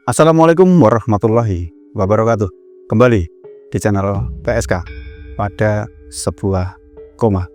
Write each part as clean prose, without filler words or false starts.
Assalamualaikum warahmatullahi wabarakatuh. Kembali di channel PSK pada sebuah koma.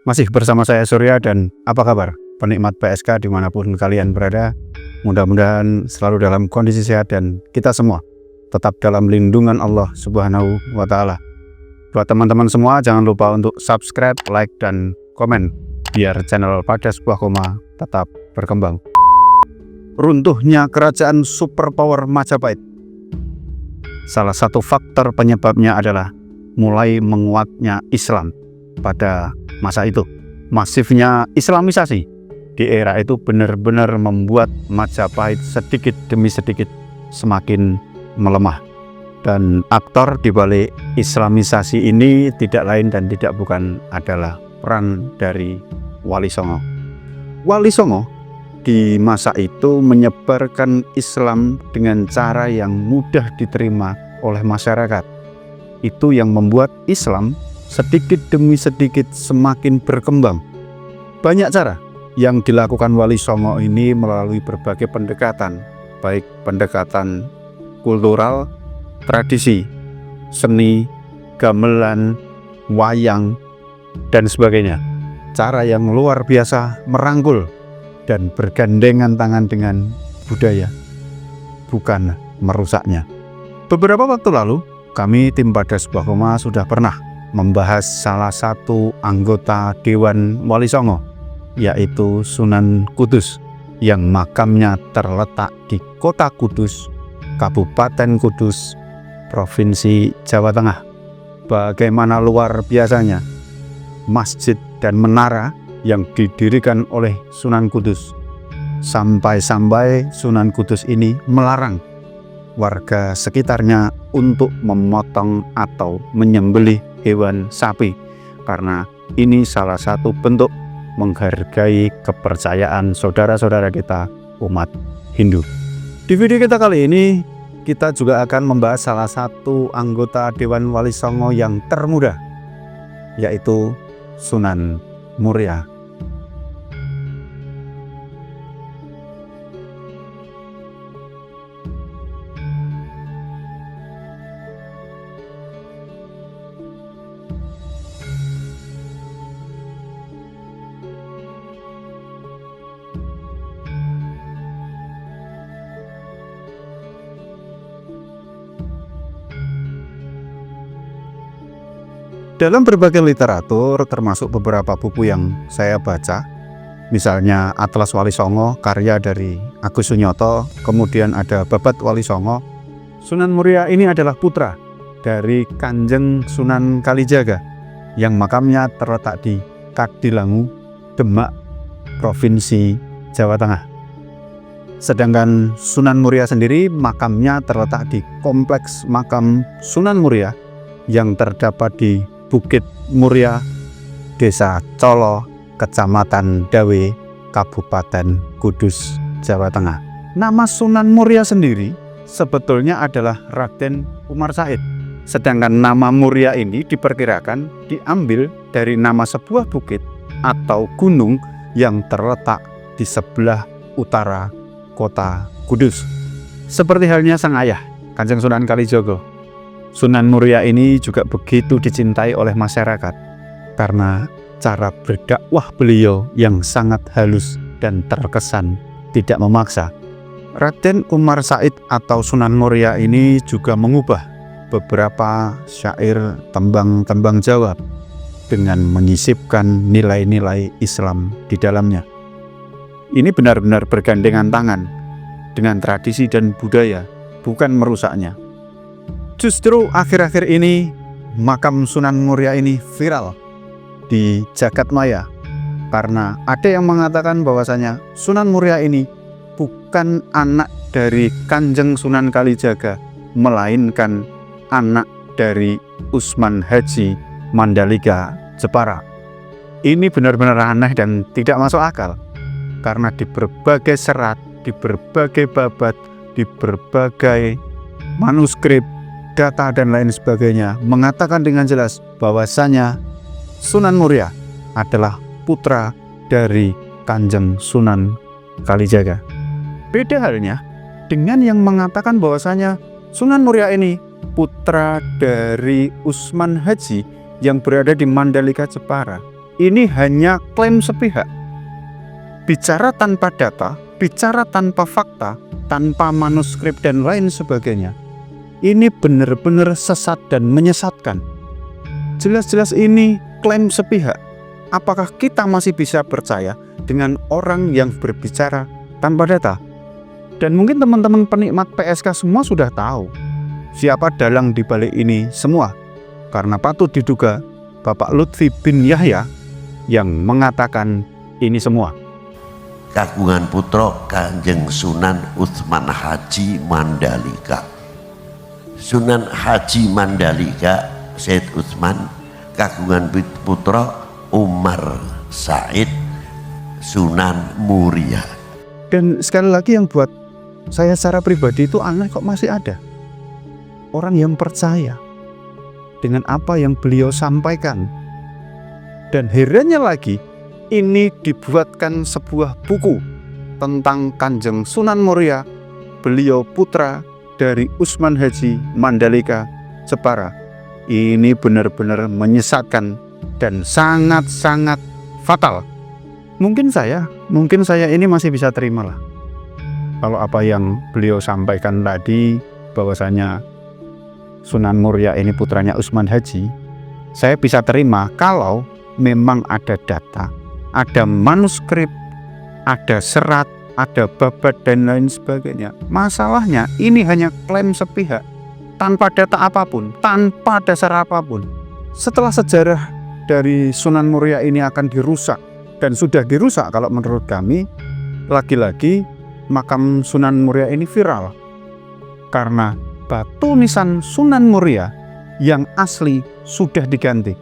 Masih bersama saya Surya, dan apa kabar penikmat PSK dimanapun kalian berada? Mudah-mudahan selalu dalam kondisi sehat dan kita semua tetap dalam lindungan Allah Subhanahu wa Ta'ala. Buat teman-teman semua, jangan lupa untuk subscribe, like, dan komen biar channel pada sebuah koma tetap berkembang. Runtuhnya kerajaan superpower Majapahit. Salah satu faktor penyebabnya adalah mulai menguatnya Islam pada masa itu. Masifnya Islamisasi di era itu benar-benar membuat Majapahit sedikit demi sedikit semakin melemah. Dan aktor di balik Islamisasi ini tidak lain dan tidak bukan adalah peran dari Wali Songo. Wali Songo di masa itu menyebarkan Islam dengan cara yang mudah diterima oleh masyarakat. Itu yang membuat Islam sedikit demi sedikit semakin berkembang. Banyak cara yang dilakukan Wali Songo ini melalui berbagai pendekatan, baik pendekatan kultural, tradisi, seni, gamelan, wayang, dan sebagainya. Cara yang luar biasa merangkul dan bergandengan tangan dengan budaya, bukan merusaknya. Beberapa waktu lalu, kami tim pada sebuah koma sudah pernah membahas salah satu anggota Dewan Wali Songo, yaitu Sunan Kudus, yang makamnya terletak di Kota Kudus, Kabupaten Kudus, Provinsi Jawa Tengah. Bagaimana luar biasanya masjid dan menara yang didirikan oleh Sunan Kudus. Sampai-sampai Sunan Kudus ini melarang warga sekitarnya untuk memotong atau menyembelih hewan sapi, karena ini salah satu bentuk menghargai kepercayaan saudara-saudara kita umat Hindu. Di video kita kali ini, kita juga akan membahas salah satu anggota Dewan Wali Songo yang termuda, yaitu Sunan Muria. Dalam berbagai literatur, termasuk beberapa buku yang saya baca, misalnya Atlas Wali Songo karya dari Agus Sunyoto, kemudian ada Babad Wali Songo, Sunan Muria ini adalah putra dari Kanjeng Sunan Kalijaga yang makamnya terletak di Kadilangu, Demak, Provinsi Jawa Tengah. Sedangkan Sunan Muria sendiri makamnya terletak di Kompleks Makam Sunan Muria yang terdapat di Bukit Muria, Desa Colo, Kecamatan Dawe, Kabupaten Kudus, Jawa Tengah. Nama Sunan Muria sendiri sebetulnya adalah Raden Umar Said. Sedangkan nama Muria ini diperkirakan diambil dari nama sebuah bukit atau gunung yang terletak di sebelah utara kota Kudus. Seperti halnya sang ayah, Kanjeng Sunan Kalijogo, Sunan Muria ini juga begitu dicintai oleh masyarakat karena cara berdakwah beliau yang sangat halus dan terkesan tidak memaksa. Raden Umar Said atau Sunan Muria ini juga mengubah beberapa syair tembang-tembang Jawa dengan menyisipkan nilai-nilai Islam di dalamnya. Ini benar-benar bergandengan tangan dengan tradisi dan budaya, bukan merusaknya. Justru akhir-akhir ini makam Sunan Muria ini viral di jagat maya karena ada yang mengatakan bahwasanya Sunan Muria ini bukan anak dari Kanjeng Sunan Kalijaga, melainkan anak dari Usman Haji Mandalika Jepara. Ini benar-benar aneh dan tidak masuk akal. karena di berbagai serat, di berbagai babat, di berbagai manuskrip, data dan lain sebagainya mengatakan dengan jelas bahwasanya Sunan Muria adalah putra dari Kanjeng Sunan Kalijaga. Beda halnya dengan yang mengatakan bahwasanya Sunan Muria ini putra dari Usman Haji yang berada di Mandalika Jepara. Ini hanya klaim sepihak. Bicara tanpa data, bicara tanpa fakta, tanpa manuskrip dan lain sebagainya. Ini benar-benar sesat dan menyesatkan. Jelas-jelas ini klaim sepihak. Apakah kita masih bisa percaya dengan orang yang berbicara tanpa data? Dan mungkin teman-teman penikmat PSK semua sudah tahu siapa dalang di balik ini semua. Karena patut diduga Bapak Lutfi bin Yahya yang mengatakan ini semua. Kagungan putra Kanjeng Sunan Utsman Haji Mandalika. Sunan Haji Mandalika Said Utsman kagungan putra Umar Said Sunan Muria. Dan sekali lagi yang buat saya secara pribadi itu aneh, kok masih ada orang yang percaya dengan apa yang beliau sampaikan. Dan herannya lagi, ini dibuatkan sebuah buku tentang Kanjeng Sunan Muria, beliau putra dari Usman Haji Mandalika Jepara. Ini benar-benar menyesatkan dan sangat-sangat fatal. Mungkin saya ini masih bisa terima lah kalau apa yang beliau sampaikan tadi, bahwasanya Sunan Muria ini putranya Usman Haji. Saya bisa terima kalau memang ada data, ada manuskrip, ada serat, ada babat dan lain sebagainya. Masalahnya ini hanya klaim sepihak, tanpa data apapun, tanpa dasar apapun. Setelah sejarah dari Sunan Muria ini akan dirusak, dan sudah dirusak kalau menurut kami, lagi-lagi makam Sunan Muria ini viral karena batu nisan Sunan Muria yang asli sudah diganti.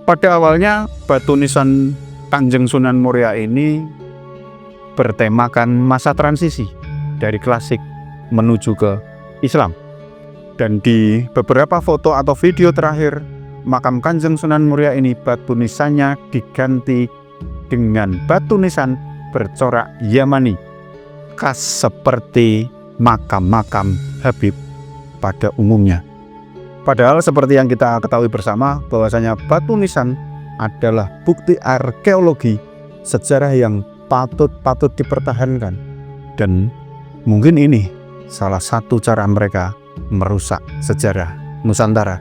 Pada awalnya batu nisan Kanjeng Sunan Muria ini bertemakan masa transisi dari klasik menuju ke Islam. Dan di beberapa foto atau video terakhir makam Kanjeng Sunan Muria ini, batu nisannya diganti dengan batu nisan bercorak Yamani, khas seperti makam-makam Habib pada umumnya. Padahal seperti yang kita ketahui bersama bahwasanya batu nisan adalah bukti arkeologi sejarah yang patut dipertahankan. Dan mungkin ini salah satu cara mereka merusak sejarah Nusantara.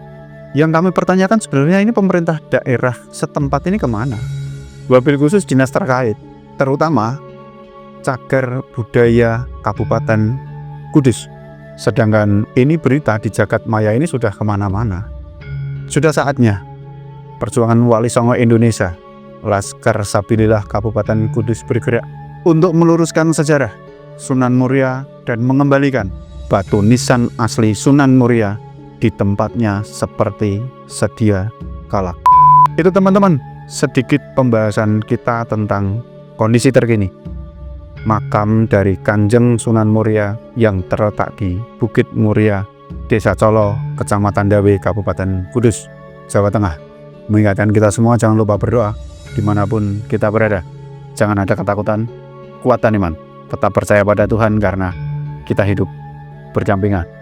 Yang kami pertanyakan sebenarnya ini pemerintah daerah setempat ini kemana? Wabil khusus dinas terkait, terutama Cagar Budaya Kabupaten Kudus. Sedangkan ini berita di jagat maya ini sudah kemana-mana. Sudah saatnya perjuangan Wali Songo Indonesia, Laskar Sabilillah Kabupaten Kudus bergerak untuk meluruskan sejarah Sunan Muria dan mengembalikan batu nisan asli Sunan Muria di tempatnya seperti sedia kala. Itu teman-teman, sedikit pembahasan kita tentang kondisi terkini makam dari Kanjeng Sunan Muria yang terletak di Bukit Muria, Desa Colo, Kecamatan Dawe, Kabupaten Kudus, Jawa Tengah. Mengingatkan kita semua jangan lupa berdoa dimanapun kita berada. Jangan ada ketakutan, kuatkan iman, tetap percaya pada Tuhan karena kita hidup berdampingan.